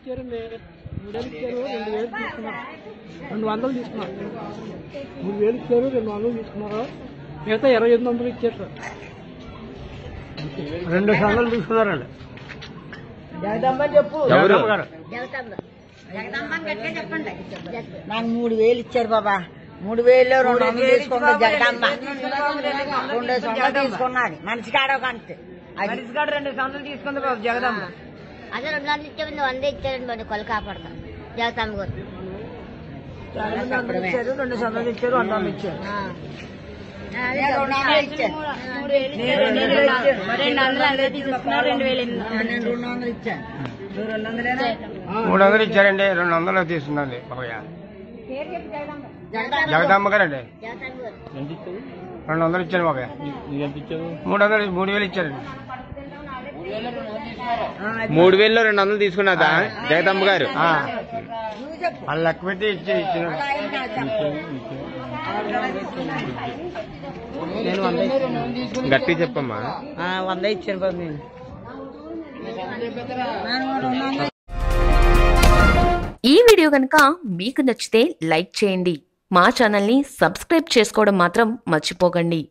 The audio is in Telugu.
ఇచ్చారండి. 3000 ఇచ్చారు, 2000 తీసుకున్నారు, 200 తీసుకున్నారు. 3000 ఇచ్చారు, 200 తీసుకున్నారు, మిగతా 2800 ఇచ్చారు సార్. 2 సార్లు తీసుకున్నారండి. జగదమ్మ చెప్పు. నాకు 3000 ఇచ్చారు బాబా. 3000లో 200 తీసుకున్నా జగదమ్మ. 2 సొంత తీసుకున్నది మనిషి కాడ కంటే మనిషి కాడ 2 సొంతలు తీసుకుంది బాబు జగదమ్మ. అదే 200 ఇచ్చారు, 100 ఇచ్చారండి. మరి కొలు కాపాడతాం జగదమ్మ గారు. 2 సొంతలు ఇచ్చారు, 100 ఇచ్చారు. 200 ఇచ్చారు. 300 ఇచ్చారండి, 200 తీసుకున్నాండి బాబయ్య. జగదమ్మ గారండి. 200 ఇచ్చారు బాబయ్య. 3000 ఇచ్చారండి. 3000లో 200 తీసుకున్నదా జగదమ్మ గారు? వాళ్ళు లెక్క పెట్టి ఇచ్చిన గట్టి చెప్పమ్మా. 100 ఇచ్చారు బాబు. నేను ఈ వీడియో కనుక మీకు నచ్చితే లైక్ చేయండి. మా ఛానల్ని సబ్స్క్రైబ్ చేసుకోవడం మాత్రం మర్చిపోకండి.